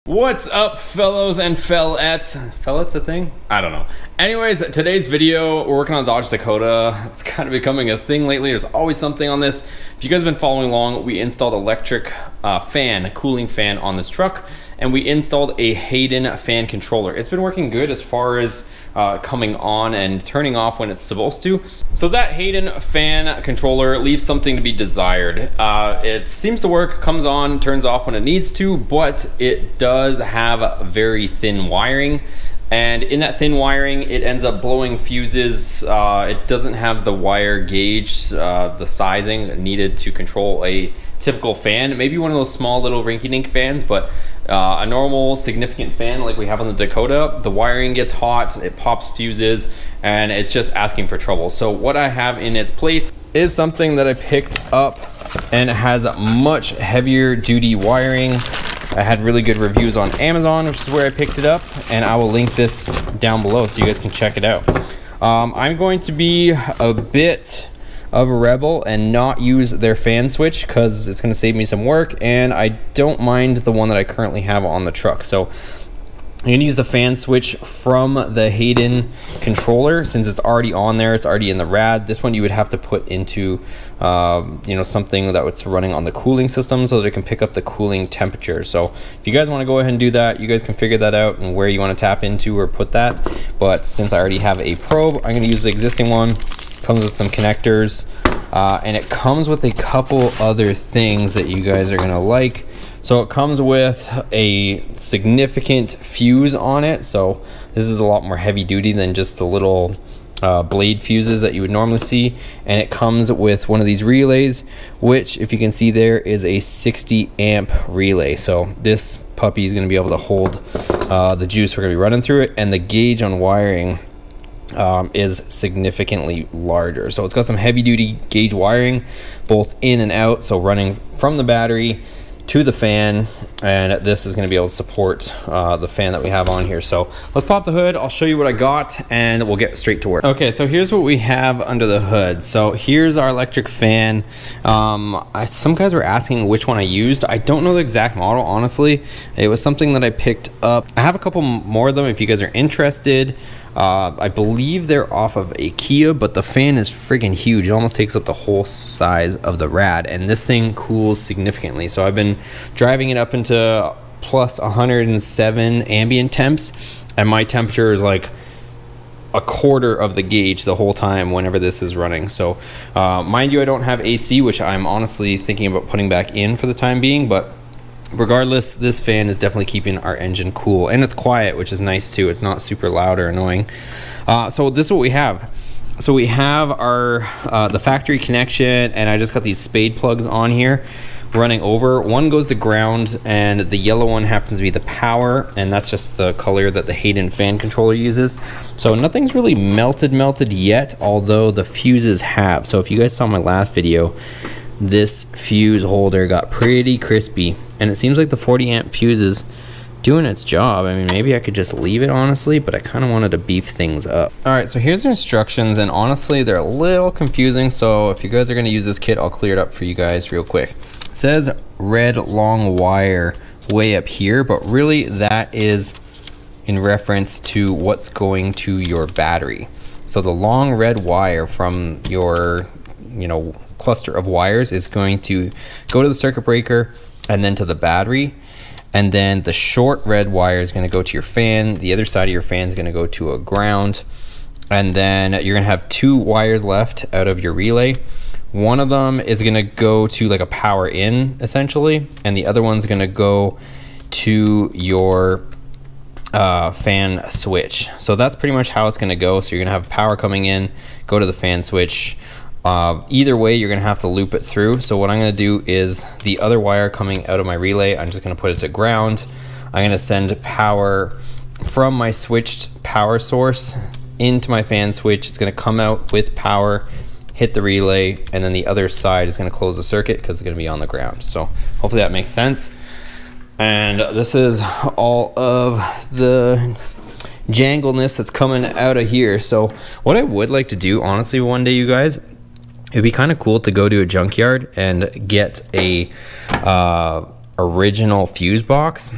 What's up, fellows and fellettes? Is fellettes a thing? I don't know. Anyways, today's video, we're working on the Dodge Dakota. It's kind of becoming a thing lately. There's always something on this. If you guys have been following along, we installed electric a cooling fan on this truck, and we installed a Hayden fan controller. It's been working good as far as coming on and turning off when it's supposed to. So that Hayden fan controller leaves something to be desired. It seems to work, comes on, turns off when it needs to, but it does have very thin wiring. And in that thin wiring, it ends up blowing fuses. It doesn't have the wire gauge, the sizing needed to control a typical fan. Maybe one of those small little rinky-dink fans, but a normal significant fan like we have on the Dakota, the wiring gets hot, it pops fuses, and it's just asking for trouble. So what I have in its place is something that I picked up, and it has much heavier duty wiring. I had really good reviews on Amazon, which is where I picked it up, and I will link this down below so you guys can check it out. I'm going to be a bit of a rebel and not use their fan switch because it's going to save me some work, and I don't mind the one that I currently have on the truck. So I'm going to use the fan switch from the Hayden controller since it's already on there. It's already in the rad. This one you would have to put into something that was running on the cooling system so that it can pick up the cooling temperature. So if you guys want to go ahead and do that, you guys can figure that out and where you want to tap into or put that. But since I already have a probe, I'm going to use the existing one. Comes with some connectors, and it comes with a couple other things that you guys are going to like. So it comes with a significant fuse on it. So this is a lot more heavy duty than just the little blade fuses that you would normally see. And it comes with one of these relays, which if you can see there is a 60 amp relay. So this puppy is going to be able to hold the juice we're going to be running through it. And the gauge on wiring is significantly larger. So it's got some heavy duty gauge wiring both in and out, so running from the battery to the fan, and this is going to be able to support the fan that we have on here. So let's pop the hood, I'll show you what I got, and we'll get straight to work. Okay, so here's what we have under the hood. So here's our electric fan. Some guys were asking which one I used. I don't know the exact model, honestly. It was something that I picked up. I have a couple more of them if you guys are interested. I believe they're off of a Kia, but the fan is freaking huge. It almost takes up the whole size of the rad, and this thing cools significantly. So I've been driving it up into plus 107 ambient temps, and my temperature is like a quarter of the gauge the whole time whenever this is running. So mind you, I don't have AC, which I'm honestly thinking about putting back in for the time being, but regardless, this fan is definitely keeping our engine cool, and it's quiet, which is nice too. It's not super loud or annoying. So this is what we have. So we have our the factory connection, and I just got these spade plugs on here running over. One goes to ground, and the yellow one happens to be the power, and that's just the color that the Hayden fan controller uses. So nothing's really melted yet, although the fuses have. So if you guys saw my last video, this fuse holder got pretty crispy, and it seems like the 40 amp fuse is doing its job. I mean, maybe I could just leave it, honestly, but I kind of wanted to beef things up. All right, so here's the instructions, and honestly, they're a little confusing. So if you guys are going to use this kit, I'll clear it up for you guys real quick. It says red long wire way up here, but really that is in reference to what's going to your battery. So the long red wire from your, cluster of wires is going to go to the circuit breaker and then to the battery, and then the short red wire is going to go to your fan. The other side of your fan is going to go to a ground, and then you're going to have two wires left out of your relay. One of them is going to go to like a power in essentially, and the other one's going to go to your fan switch. So that's pretty much how it's going to go. So you're going to have power coming in, go to the fan switch. Either way, you're gonna have to loop it through. So what I'm gonna do is the other wire coming out of my relay, I'm just gonna put it to ground. I'm gonna send power from my switched power source into my fan switch. It's gonna come out with power, hit the relay, and then the other side is gonna close the circuit because it's gonna be on the ground. So hopefully that makes sense. And this is all of the jangleness that's coming out of here. So what I would like to do, honestly, one day, you guys, it'd be kind of cool to go to a junkyard and get a original fuse box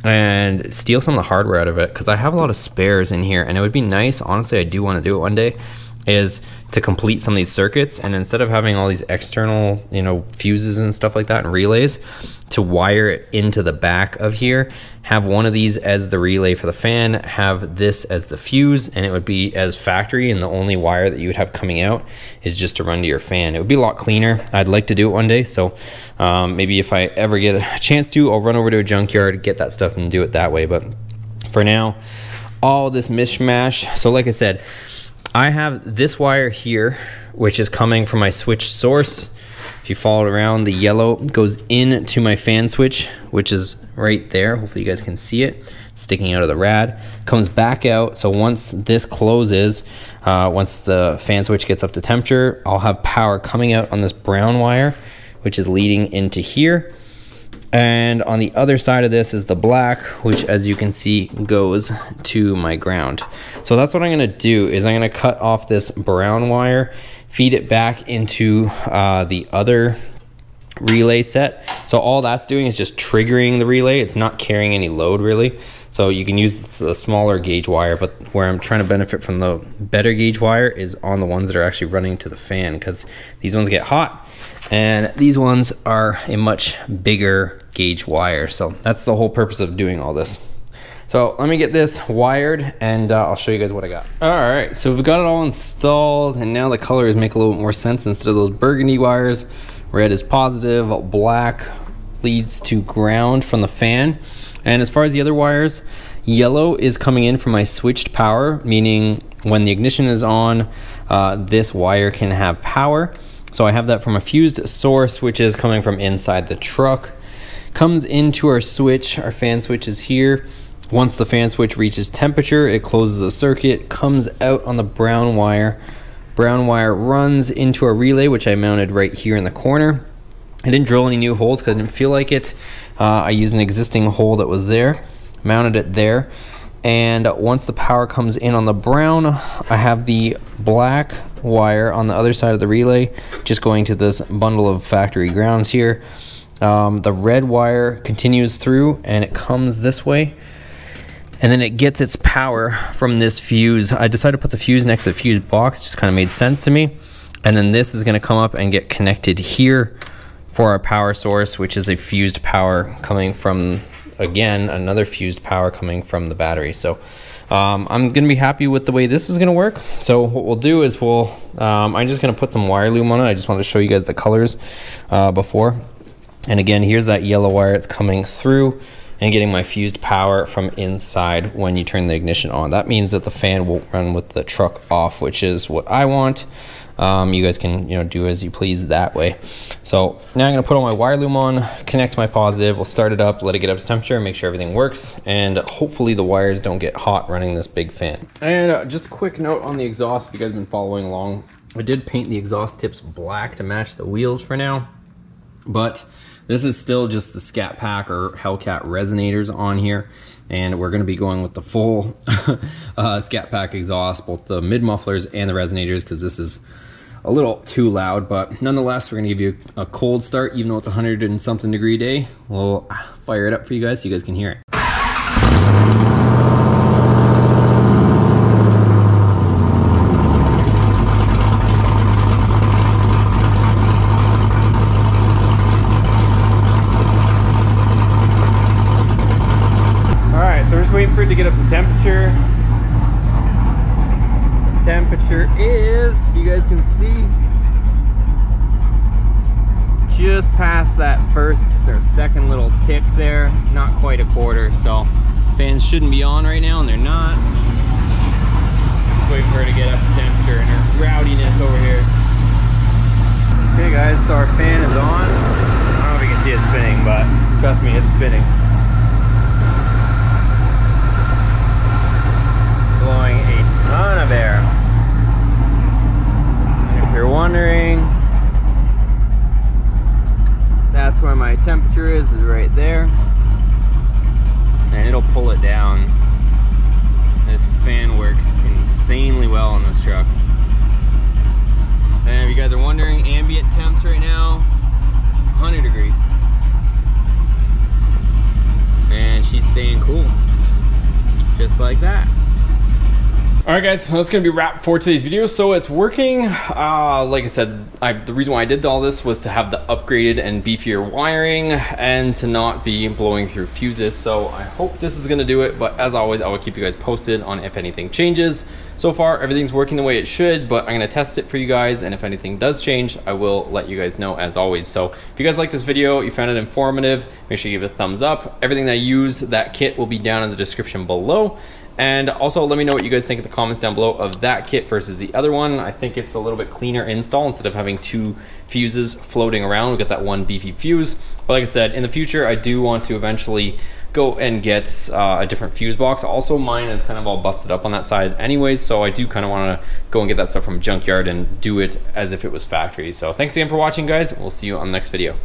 and steal some of the hardware out of it, because I have a lot of spares in here, and it would be nice, honestly, I do want to do it one day, is to complete some of these circuits, and instead of having all these external, you know, fuses and stuff like that and relays, to wire it into the back of here, have one of these as the relay for the fan, have this as the fuse, and it would be as factory, and the only wire that you would have coming out is just to run to your fan. It would be a lot cleaner. I'd like to do it one day, so maybe if I ever get a chance to, I'll run over to a junkyard, get that stuff and do it that way. But for now, all this mishmash. So like I said, I have this wire here, which is coming from my switch source. If you follow it around, the yellow goes into my fan switch, which is right there. Hopefully you guys can see it sticking out of the rad. Comes back out. So once this closes, once the fan switch gets up to temperature, I'll have power coming out on this brown wire, which is leading into here. And on the other side of this is the black, which, as you can see, goes to my ground. So that's what I'm going to do, is I'm going to cut off this brown wire, feed it back into the other relay set. So all that's doing is just triggering the relay. It's not carrying any load really. So you can use the smaller gauge wire, but where I'm trying to benefit from the better gauge wire is on the ones that are actually running to the fan, because these ones get hot and these ones are a much bigger gauge wire. So that's the whole purpose of doing all this. So let me get this wired and I'll show you guys what I got. All right, so we've got it all installed, and now the colors make a little bit more sense. Instead of those burgundy wires, red is positive, black leads to ground from the fan. And as far as the other wires, yellow is coming in from my switched power, meaning when the ignition is on, this wire can have power. So I have that from a fused source, which is coming from inside the truck. Comes into our switch, our fan switch is here. Once the fan switch reaches temperature, it closes the circuit, comes out on the brown wire. Brown wire runs into a relay, which I mounted right here in the corner. I didn't drill any new holes because I didn't feel like it. I used an existing hole that was there, mounted it there. And once the power comes in on the brown, I have the black wire on the other side of the relay, just going to this bundle of factory grounds here. The red wire continues through and it comes this way. And then it gets its power from this fuse. I decided to put the fuse next to the fuse box, just kind of made sense to me. And then this is gonna come up and get connected here for our power source, which is a fused power coming from, again, another fused power coming from the battery. So I'm gonna be happy with the way this is gonna work. So what we'll do is I'm just gonna put some wire loom on it. I just wanted to show you guys the colors before. And again, here's that yellow wire. It's coming through and getting my fused power from inside when you turn the ignition on. That means that the fan will run with the truck off, which is what I want. You guys can, do as you please that way. So now I'm gonna put all my wire loom on, connect my positive, we'll start it up, let it get up to temperature, make sure everything works, and hopefully the wires don't get hot running this big fan. And just a quick note on the exhaust, if you guys have been following along, I did paint the exhaust tips black to match the wheels for now, but this is still just the Scat Pack or Hellcat resonators on here, and we're going to be going with the full Scat Pack exhaust, both the mid mufflers and the resonators, because this is a little too loud. But nonetheless, we're going to give you a cold start, even though it's 100 and something degree day. We'll fire it up for you guys so you guys can hear it. Waiting for it to get up to temperature. Temperature is, if you guys can see, just past that first or second little tick there, not quite a quarter. So fans shouldn't be on right now, and they're not. Just waiting for it to get up to temperature and her rowdiness over here. Okay guys, so our fan is on. I don't know if you can see it spinning, but trust me, it's spinning. Blowing a ton of air. And if you're wondering, that's where my temperature is right there. And it'll pull it down. This fan works insanely well on this truck. And if you guys are wondering, ambient temps right now, 100 degrees. and she's staying cool. Just like that. All right, guys, well, that's gonna be a wrap for today's video. So it's working. Like I said, the reason why I did all this was to have the upgraded and beefier wiring and to not be blowing through fuses. So I hope this is gonna do it, but as always, I will keep you guys posted on if anything changes. So far, everything's working the way it should, but I'm gonna test it for you guys, and if anything does change, I will let you guys know as always. So if you guys like this video, you found it informative, make sure you give it a thumbs up. Everything that I use, that kit will be down in the description below. And also let me know what you guys think in the comments down below of that kit versus the other one. I think it's a little bit cleaner install instead of having two fuses floating around. We got that one beefy fuse. But like I said, in the future, I do want to eventually go and get a different fuse box. Also, mine is kind of all busted up on that side anyways, so I do kind of want to go and get that stuff from junkyard and do it as if it was factory. So thanks again for watching, guys. We'll see you on the next video.